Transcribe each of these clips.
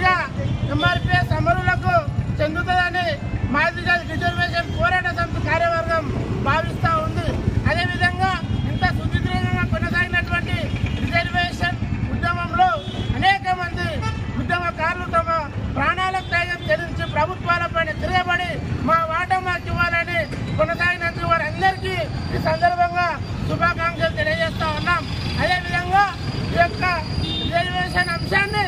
పూర్తిగా ఎంఆర్పీఎస్ అమరులకు చెందుతుందని మాదిగల రిజర్వేషన్ పోరాట సమితి కార్యవర్గం భావిస్తూ ఉంది. అదేవిధంగా ఇంత సుదీర్ఘంగా కొనసాగినటువంటి రిజర్వేషన్ ఉద్యమంలో అనేక మంది ఉద్యమకారులు తమ ప్రాణాలకు త్యాగం చెల్లించి ప్రభుత్వాలపైన తిరగబడి మా వాటా మాకు ఇవ్వాలని కొనసాగినందుకు వారందరికీ ఈ సందర్భంగా శుభాకాంక్షలు తెలియజేస్తా ఉన్నాం. అదేవిధంగా ఈ యొక్క రిజర్వేషన్ అంశాన్ని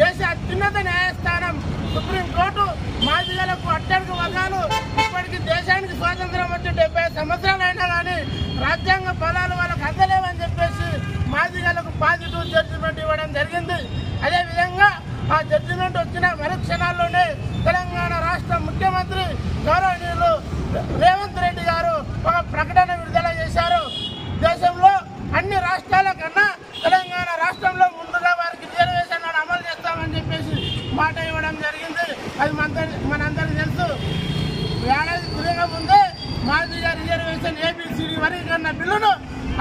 దేశ అత్యున్నత న్యాయస్థానం సుప్రీంకోర్టు మాదిగలకు అట్టడుగు వర్గాలు ఇప్పటికీ దేశానికి స్వాతంత్రం వచ్చి 70 సంవత్సరాలైనా కానీ రాజ్యాంగ ఫలాలు వాళ్ళకు అందలేవని చెప్పేసి మాదిగలకు పాజిటివ్ జడ్జిమెంట్ ఇవ్వడం జరిగింది. అదేవిధంగా ఆ జడ్జిమెంట్ వచ్చిన మరుక్షణాల్లోనే తెలంగాణ రాష్ట్ర ముఖ్యమంత్రి గౌరవనీయులు రేవంత్ రెడ్డి గారు ఒక ప్రకటన విడుదల చేశారు. దేశంలో అన్ని రాష్ట్రాల కన్నా తెలంగాణ రాష్ట్రంలో ముందుగా వారికి రిజర్వేషన్లను అమలు చేస్తామని చెప్పేసి మాట ఇవ్వడం జరిగింది. అది మనందరికీ తెలుసు. ఏడాది తిరగ ముందే మాదిగ రిజర్వేషన్ ఏబిసిడి వర్గీకరణ బిల్లును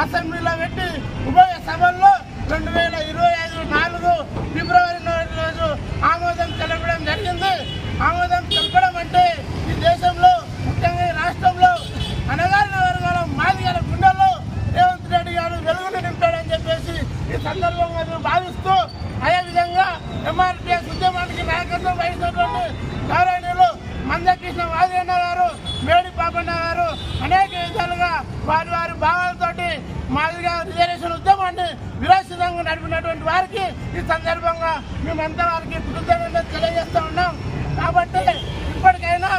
అసెంబ్లీలో పెట్టి ఉభయ సభల్లో 2025 4 ఫిబ్రవరి రోజు ఆమోదం తెలపడం జరిగింది. ఆమోదం తెలపడం అంటే ఈ దేశంలో ముఖ్యంగా ఈ రాష్ట్రంలో అనగారిన వర్గాల మాదిగల గుండెల్లో రేవంత్ రెడ్డి గారు వెలుగును నింపాడని చెప్పేసి ఈ సందర్భంగా భావిస్తూ, అదేవిధంగా ఎంఆర్పీఎస్ ఉద్యమానికి నాయకత్వం వహిస్తున్నటువంటి గౌరవనీయులు మందకృష్ణ వాదిరన్న గారు, మేడి పాపన్న గారు అనేక విధాలుగా వారి భావాలతోటి మాదిగా రిజర్వేషన్ ఉద్యమాన్ని విరాశితంగా నడిపినటువంటి వారికి ఈ సందర్భంగా మేమంతా వారికి కృతజ్ఞతలు తెలియజేస్తూ ఉన్నాం. కాబట్టి ఇప్పటికైనా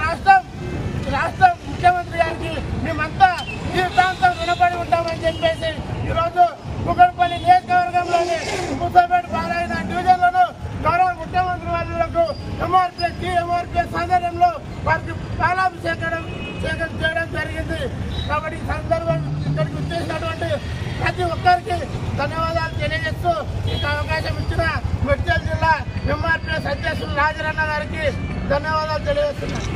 రాష్ట్ర ముఖ్యమంత్రి గారికి మేమంతా జీవితాంతం రుణపడి ఉంటామని చెప్పేసి ఈరోజు కుకట్పల్లి నియోజకవర్గంలోని ముసాపేట బాలయ్య డివిజన్లను గౌరవ ముఖ్యమంత్రి వాళ్లకు ఎంఆర్పీఎస్ ఆధ్వర్యంలో వారికి పాలాభిషేకం చేయడం జరిగింది. కాబట్టి ఈ సందర్భం ఇక్కడికి వచ్చేసినటువంటి ప్రతి ఒక్కరికి ధన్యవాదాలు తెలియజేస్తూ ఈ అవకాశం ఇచ్చిన మెడ్చల్ జిల్లా ఎంఆర్పీఎస్ అధ్యక్షులు రాజరన్న గారికి ధన్యవాదాలు తెలియజేస్తున్నాను.